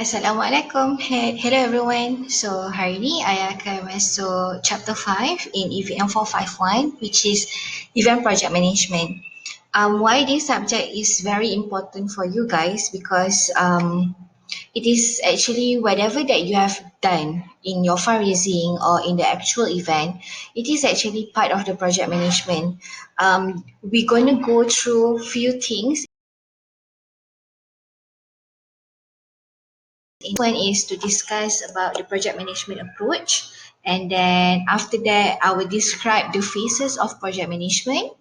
Assalamualaikum. Hello everyone. So hari ni I akan masuk chapter 5 in EVM 451, which is event project management. Why this subject is very important for you guys because it is actually whatever that you have done in your fundraising or in the actual event, it is actually part of the project management. We're going to go through few things. One is to discuss about the project management approach, and then after that I will describe the phases of project management,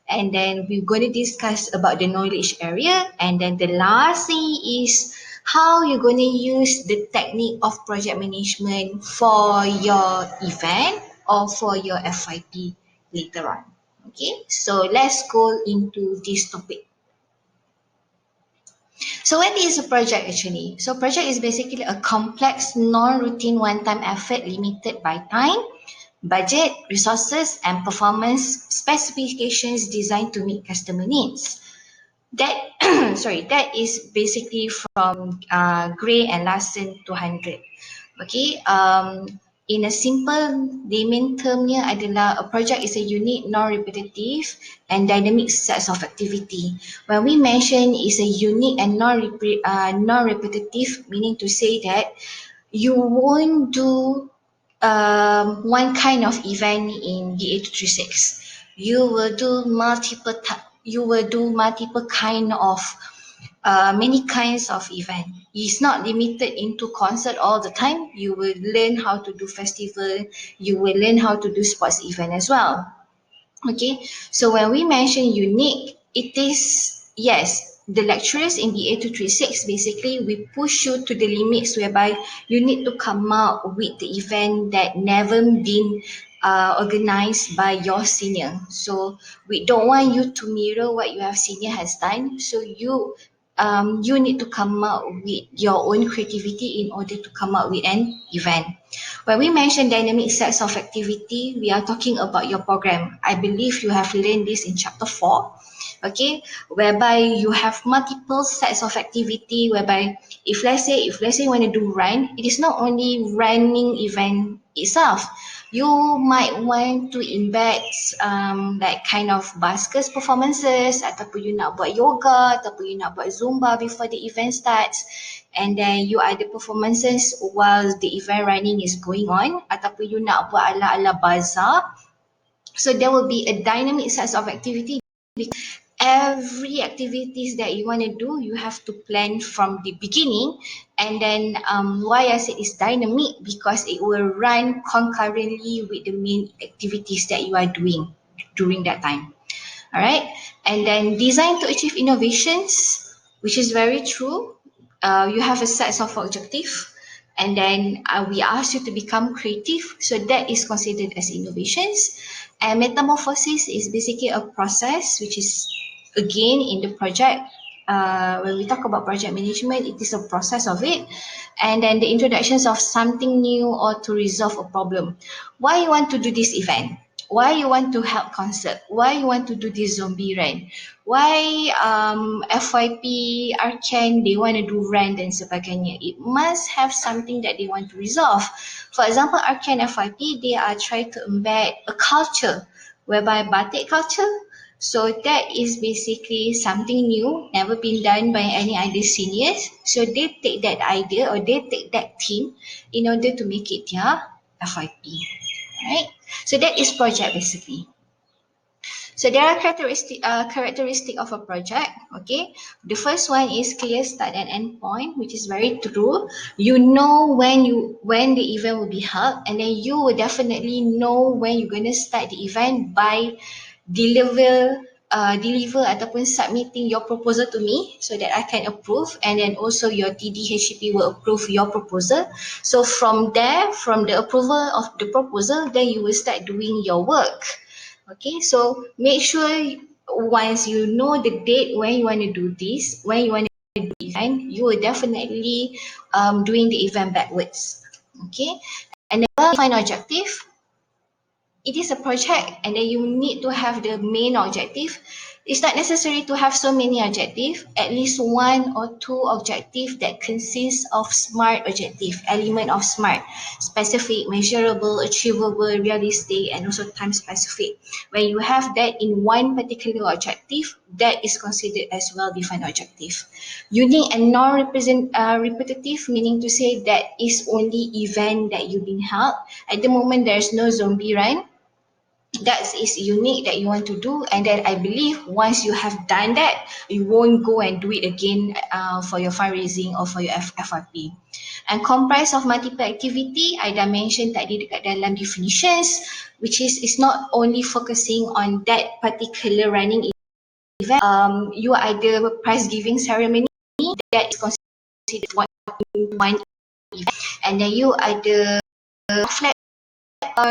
and then we're going to discuss about the knowledge area, and then the last thing is how you're going to use the technique of project management for your event or for your FYP later on. Okay, so let's go into this topic. So what is a project actually? So project is basically a complex, non-routine, one-time effort limited by time, budget, resources, and performance specifications designed to meet customer needs. That that is basically from Gray and Larson 200. Okay, in a simple layman termnya adalah a project is a unique, non-repetitive and dynamic set of activity. When we mention is a unique and non-repetitive, meaning to say that you won't do one kind of event in the 8236. You will do multiple kind of many kinds of event. It's not limited into concert all the time. You will learn how to do festival. You will learn how to do sports event as well. Okay, so when we mention unique, it is, yes, the lecturers in the A236, basically we push you to the limits whereby you need to come out with the event that never been organized by your senior. So we don't want you to mirror what your senior has done. So you need to come out with your own creativity in order to come up with an event. When we mention dynamic sets of activity, we are talking about your program. I believe you have learned this in chapter 4, okay, whereby you have multiple sets of activity whereby if let's say you want to do run, it is not only running event itself. You might want to embed like kind of baskets performances, ataupun you nak buat yoga, ataupun you nak buat zumba before the event starts, and then you ada performances while the event running is going on, ataupun you nak buat ala-ala bazaar. So there will be a dynamic set of activity. Every activities that you want to do, you have to plan from the beginning. And then why I said it's dynamic, because it will run concurrently with the main activities that you are doing during that time. All right, and then design to achieve innovations, which is very true. You have a set of objective, and then we ask you to become creative, so that is considered as innovations. And metamorphosis is basically a process which is again in the project. When we talk about project management, it is a process of it. And then the introductions of something new or to resolve a problem. Why you want to do this event? Why you want to help concert? Why you want to do this zombie run? Why FYP, Arcan, they want to do run dan sebagainya? It must have something that they want to resolve. For example, Arcan FYP, they are trying to embed a culture whereby batik culture. So that is basically something new, never been done by any other seniors. So they take that idea or they take that theme in order to make it their FYP. Right? So that is project basically. So there are characteristic of a project. Okay, the first one is clear start and end point, which is very true. You know when the event will be held, and then you will definitely know when you're going to start the event by deliver ataupun submitting your proposal to me so that I can approve, and then also your TDHCP will approve your proposal. So from there, from the approval of the proposal, then you will start doing your work. Okay, so make sure once you know the date when you want to do this, when you want to do the event, you will definitely doing the event backwards. Okay, and the final objective, it is a project, and then you need to have the main objective. It's not necessary to have so many objectives, at least one or two objectives that consist of SMART objective, element of SMART, specific, measurable, achievable, realistic, and also time specific. When you have that in one particular objective, that is considered as well-defined objective. Unique and non-repetitive, meaning to say that is only event that you've been held. At the moment, there's no zombie run. That is unique that you want to do, and then I believe once you have done that, you won't go and do it again for your fundraising or for your FRP. And comprise of multiple activity, I dah mention tadi dekat dalam definitions, which is it's not only focusing on that particular running event. You ada prize giving ceremony that is considered one event, and then you ada flag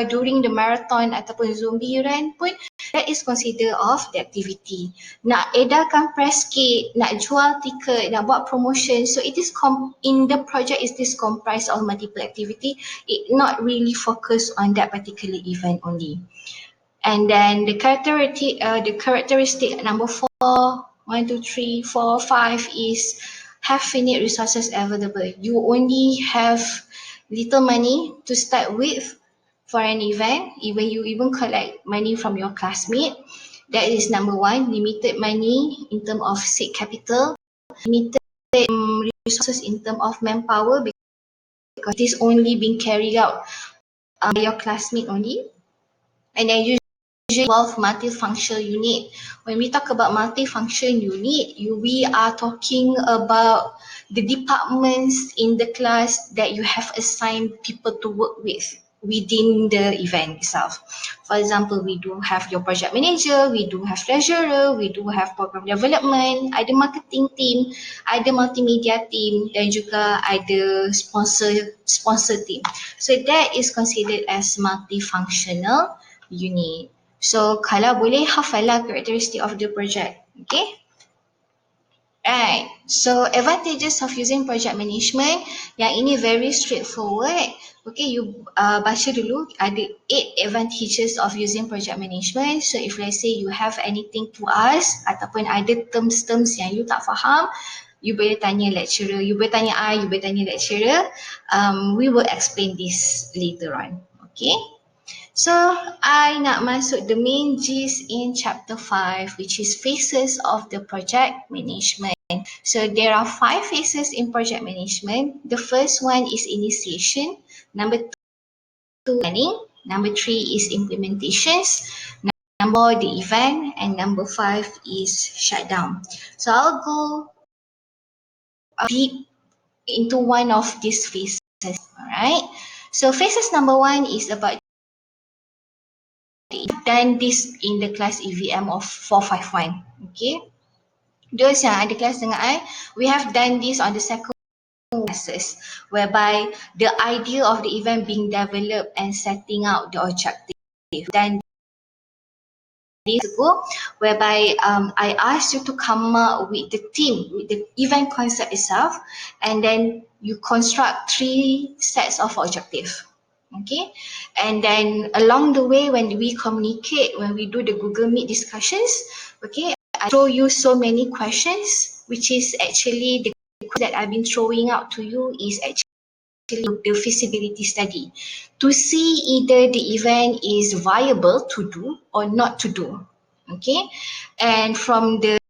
during the marathon ataupun zombie run pun, that is considered of the activity. Nak edarkan press kit, nak jual tiket, nak buat promotion, so it is in the project is this comprised of multiple activity. It not really focus on that particular event only. And then the characteristic number 4, 1, 2, 3, 4, 5 is have finite resources available. You only have little money to start with for an event, even you even collect money from your classmate. That is number 1, limited money in terms of seed capital, limited resources in terms of manpower because it is only being carried out by your classmate only. And then usually involve multifunctional unit. When we talk about multifunction unit, we are talking about the departments in the class that you have assigned people to work with within the event itself. For example, we do have your project manager, we do have treasurer, we do have program development, ada marketing team, ada multimedia team, dan juga ada sponsor team. So that is considered as multifunctional unit. So kalau boleh hafallah characteristic of the project. Okay. Right. So advantages of using project management. Yang ini very straightforward. Okay, you baca dulu. Ada 8 advantages of using project management. So if let's say you have anything to ask ataupun ada terms-terms yang you tak faham, you boleh tanya lecturer, you boleh tanya I, you boleh tanya lecturer. We will explain this later on. Okay. So, I nak masuk the main gist in chapter 5, which is phases of the project management. So, there are 5 phases in project management. The first one is initiation. Number 2, planning. Number 3 is implementations. Number 4, the event. And number 5 is shutdown. So, I'll go deep into one of these phases. Alright. So, phases number 1 is about done this in the class EVM of 451. Okay. Those yang ada kelas dengan I, we have done this on the second classes, whereby the idea of the event being developed and setting out the objective. Then this ago, whereby I asked you to come up with the theme, with the event concept itself, and then you construct 3 sets of objectives. Okay, and then along the way when we communicate, when we do the Google Meet discussions, okay, I throw you so many questions, which is actually the question that I've been throwing out to you is actually the feasibility study to see either the event is viable to do or not to do. Okay, and from the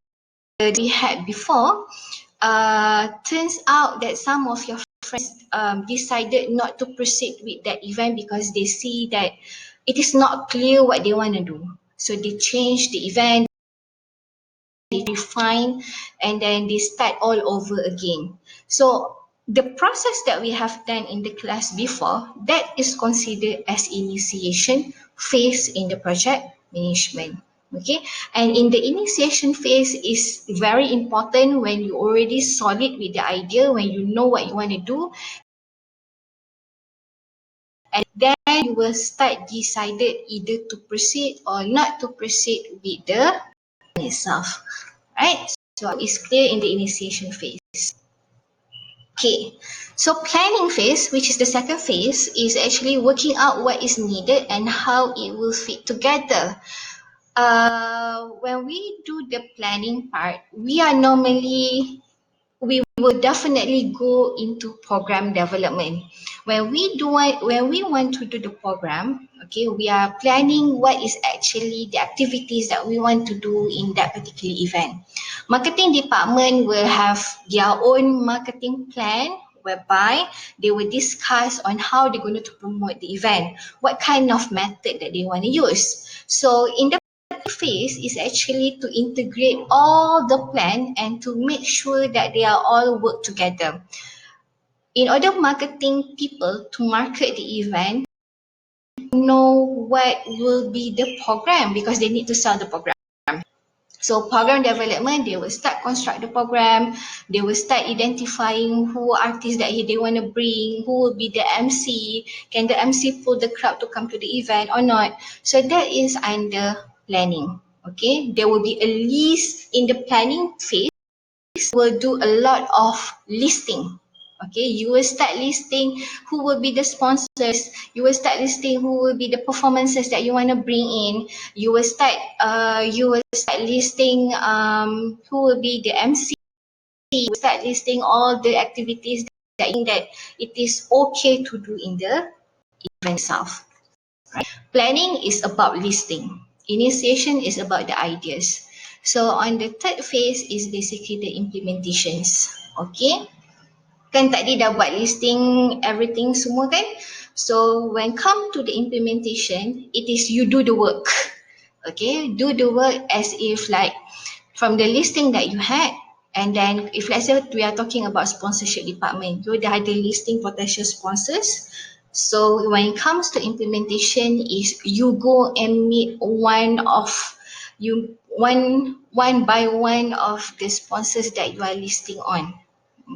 we had before, turns out that some of your friends decided not to proceed with that event because they see that it is not clear what they want to do. So they change the event, they refine, and then they start all over again. So the process that we have done in the class before, that is considered as initiation phase in the project management. Okay, and in the initiation phase is very important when you already solid with the idea, when you know what you want to do, and then you will start decided either to proceed or not to proceed with the itself. Right, so it's clear in the initiation phase. Okay, so planning phase, which is the second phase, is actually working out what is needed and how it will fit together. when we do the planning part, we will definitely go into program development. When we want to do the program, okay, we are planning what is actually the activities that we want to do in that particular event. Marketing department will have their own marketing plan whereby they will discuss on how they're going to promote the event, what kind of method that they want to use. So in the phase is actually to integrate all the plan and to make sure that they are all work together. In order marketing people to market the event, know what will be the program because they need to sell the program. So program development, they will start construct the program, they will start identifying who artists that they want to bring, who will be the MC, can the MC pull the crowd to come to the event or not. So that is under planning. Okay, there will be a list in the planning phase, will do a lot of listing. Okay, you will start listing who will be the sponsors, you will start listing who will be the performances that you want to bring in, you will start listing who will be the MC, you will start listing all the activities that it is okay to do in the event itself. Right? Planning is about listing. Initiation is about the ideas. So on the third phase is basically the implementations. Okay. Kan tadi dah buat listing everything semua kan. So when come to the implementation, it is you do the work. Okay. Do the work as if like from the listing that you had, and then if let's say we are talking about sponsorship department, you dah ada listing potential sponsors. So when it comes to implementation is you go and meet one by one of the sponsors that you are listing on.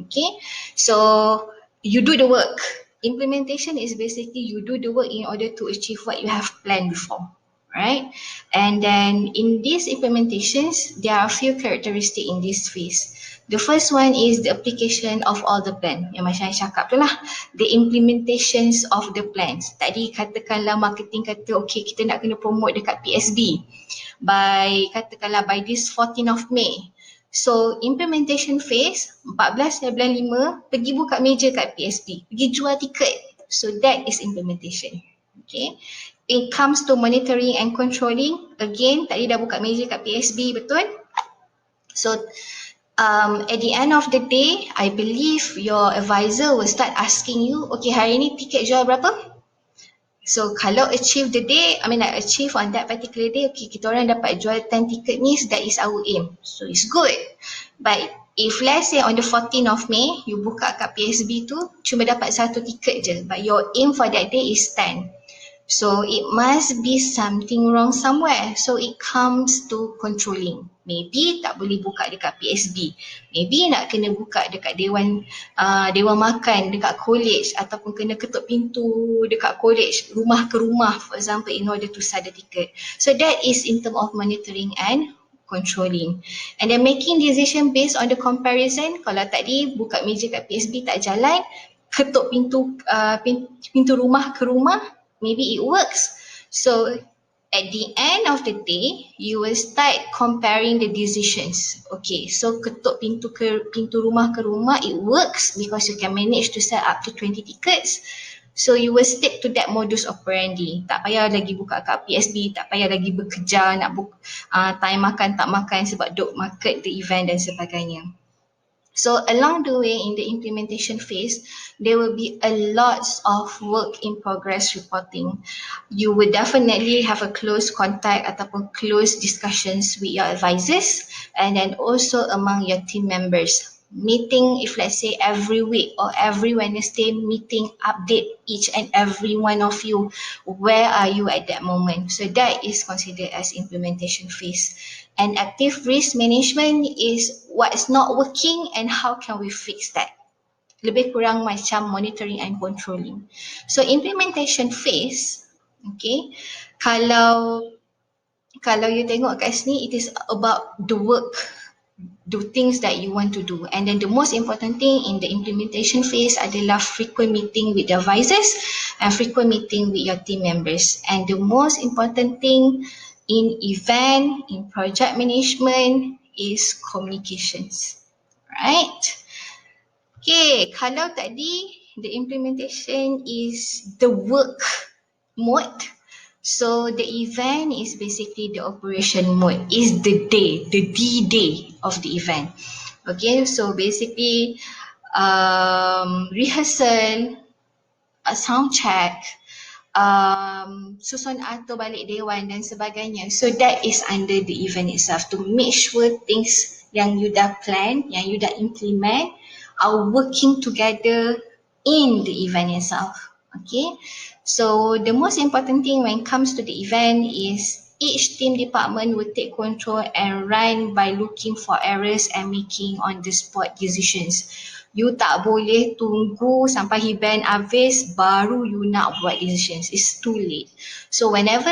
Okay, so you do the work. Implementation is basically you do the work in order to achieve what you have planned before, right? And then in these implementations, there are a few characteristics in this phase. The first one is the application of all the plan. Yang macam saya cakap tu lah, the implementations of the plans. Tadi katakanlah marketing kata, okay, kita nak kena promote dekat PSB katakanlah by this 14th of May. So implementation phase 14.5 pergi buka meja kat PSB, pergi jual tiket. So that is implementation. Okay. It comes to monitoring and controlling, again tadi dah buka meja kat PSB, betul? So at the end of the day, I believe your advisor will start asking you, okay, hari ni tiket jual berapa? So kalau achieve the day, like achieve on that particular day, okay, kita orang dapat jual 10 tiket ni, that is our aim. So it's good. But if let's say on the 14th of May, you buka kat PSB tu, cuma dapat 1 tiket je. But your aim for that day is 10. So it must be something wrong somewhere. So it comes to controlling. Maybe tak boleh buka dekat PSB. Maybe nak kena buka dekat dewan makan dekat college, ataupun kena ketuk pintu dekat college, rumah ke rumah for example, in order to sell the ticket. So that is in terms of monitoring and controlling. And then making decision based on the comparison. Kalau tadi buka meja kat PSB tak jalan, ketuk pintu rumah ke rumah, maybe it works. So at the end of the day, you will start comparing the decisions. Okay, so ketuk pintu rumah ke rumah, it works because you can manage to sell up to 20 tickets. So you will stick to that modus operandi. Tak payah lagi buka kat PSB, tak payah lagi bekerja nak time makan tak makan sebab duk market the event dan sebagainya. So along the way in the implementation phase, there will be a lot of work in progress reporting. You will definitely have a close contact ataupun close discussions with your advisors, and then also among your team members. Meeting, if let's say every week or every Wednesday, meeting, update each and every one of you. Where are you at that moment? So that is considered as implementation phase. And active risk management is what is not working and how can we fix that. Lebih kurang macam monitoring and controlling. So implementation phase, okay, kalau you tengok kat sini, it is about the work, the things that you want to do. And then the most important thing in the implementation phase adalah frequent meeting with the advisors and frequent meeting with your team members. And the most important thing in event, in project management is communications. Right? Okay, kalau tadi the implementation is the work mode. So the event is basically the operation mode, is the day, the D-day of the event. Okay, so basically rehearsal, sound check, susun atur balik dewan dan sebagainya. So that is under the event itself to make sure things yang you dah plan, yang you dah implement are working together in the event itself. Okay, so the most important thing when it comes to the event is each team department will take control and run by looking for errors and making on the spot decisions. You tak boleh tunggu sampai event habis baru you nak buat decisions. It's too late. So whenever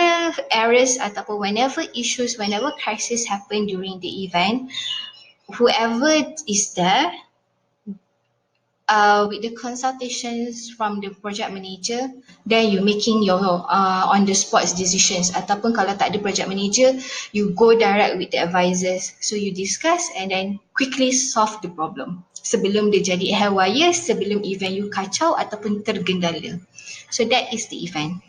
errors ataupun whenever issues, whenever crisis happen during the event, whoever is there, with the consultations from the project manager, then you making your on the spot decisions. Ataupun kalau tak ada project manager, you go direct with the advisors. So you discuss and then quickly solve the problem. Sebelum dia jadi haywire, sebelum event you kacau ataupun tergendala. So that is the event.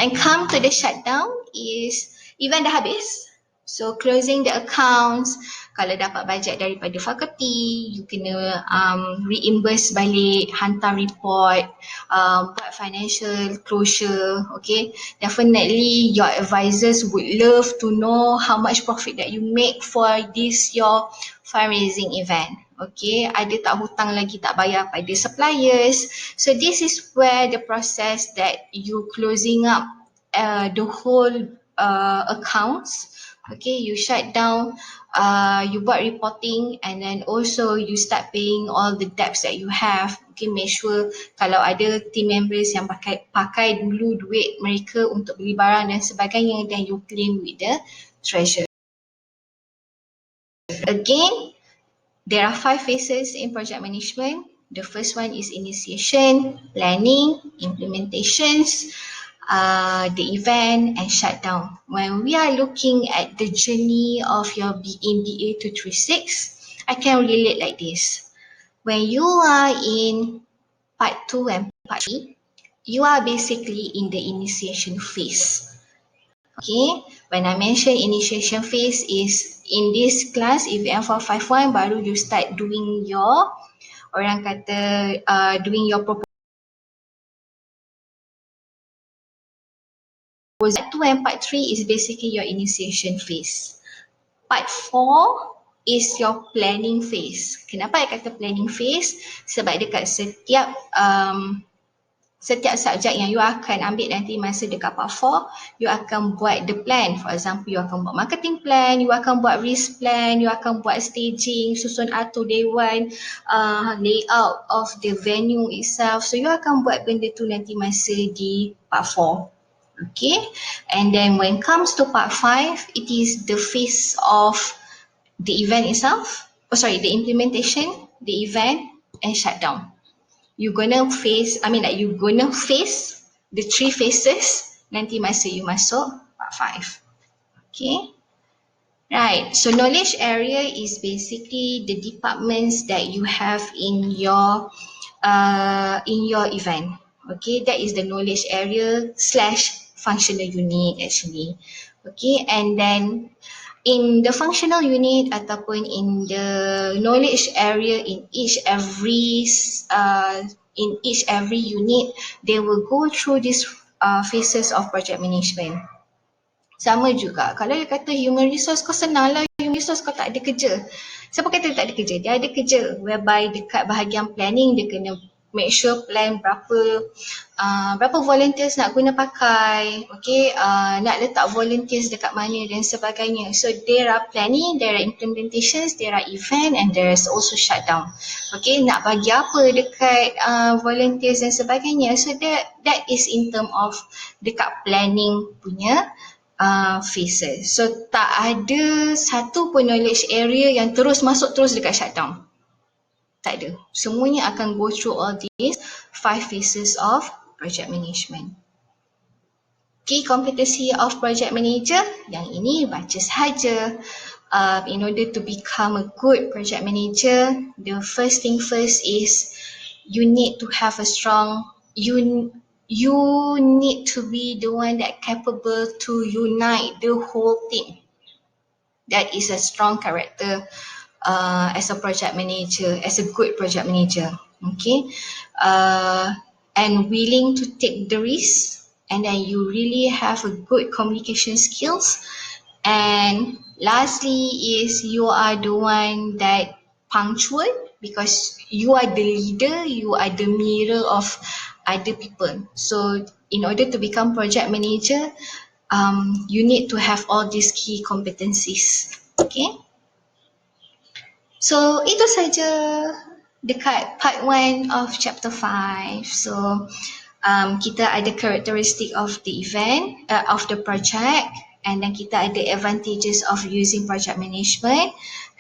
When come to the shutdown is event dah habis. So closing the accounts, kalau dapat bajet daripada fakulti, you kena reimburse balik, hantar report, buat financial closure, okay. Definitely your advisors would love to know how much profit that you make for this your fundraising event. Okay, ada tak hutang lagi tak bayar pada suppliers. So this is where the process that you closing up the whole accounts. Okay, you shut down, you buat reporting and then also you start paying all the debts that you have. Okay, make sure kalau ada team members yang pakai dulu duit mereka untuk beli barang dan sebagainya, then you claim with the treasurer. Again, there are 5 phases in project management. The first one is initiation, planning, implementations, the event and shutdown. When we are looking at the journey of your BA 236, I can relate like this. When you are in part 2 and part 3, you are basically in the initiation phase. Okay, when I mention initiation phase is in this class, if EM451 baru you start doing your, orang kata doing your proposal. Part 2 and part 3 is basically your initiation phase. Part 4 is your planning phase. Kenapa I kata planning phase? Sebab dekat setiap subjek yang you akan ambil nanti masa dekat part 4, you akan buat the plan. For example, you akan buat marketing plan, you akan buat risk plan, you akan buat staging, susun atur dewan, layout of the venue itself. So you akan buat benda tu nanti masa di part 4. Okay, and then when it comes to part 5, it is the phase of the event itself. The implementation, the event and shutdown. You gonna face the 3 phases nanti masa you masuk part 5. Okay. Right. So knowledge area is basically the departments that you have in your event. Okay, that is the knowledge area / functional unit actually. Okay, and then in the functional unit ataupun in the knowledge area in each every unit, they will go through these phases of project management. Sama juga, kalau you kata human resource, kau senang lah, human resource kau tak ada kerja. Siapa kata tak ada kerja? Dia ada kerja, whereby dekat bahagian planning, dia kena make sure plan berapa volunteers nak guna pakai, okay, nak letak volunteers dekat mana dan sebagainya. So there are planning, there are implementations, there are event and there is also shutdown. Okay, nak bagi apa dekat volunteers dan sebagainya. So that is in term of dekat planning punya phases. So tak ada satu pun knowledge area yang terus masuk terus dekat shutdown. Tak ada. Semuanya akan go through all these 5 phases of project management. Key competency of project manager, yang ini baca sahaja. In order to become a good project manager, the first thing first is you need to have a strong, you need to be the one that capable to unite the whole team. That is a strong character as a project manager, as a good project manager. Okay, and willing to take the risk, and then you really have a good communication skills. And lastly is you are the one that punctual, because you are the leader, you are the mirror of other people. So in order to become project manager, you need to have all these key competencies. Okay. So itu saja dekat part 1 of chapter 5. So kita ada characteristic of the event, of the project, and then kita ada advantages of using project management,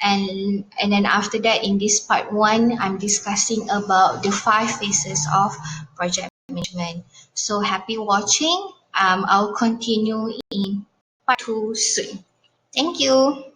and then after that in this part 1 I'm discussing about the 5 phases of project management. So happy watching. I'll continue in part 2 soon. Thank you.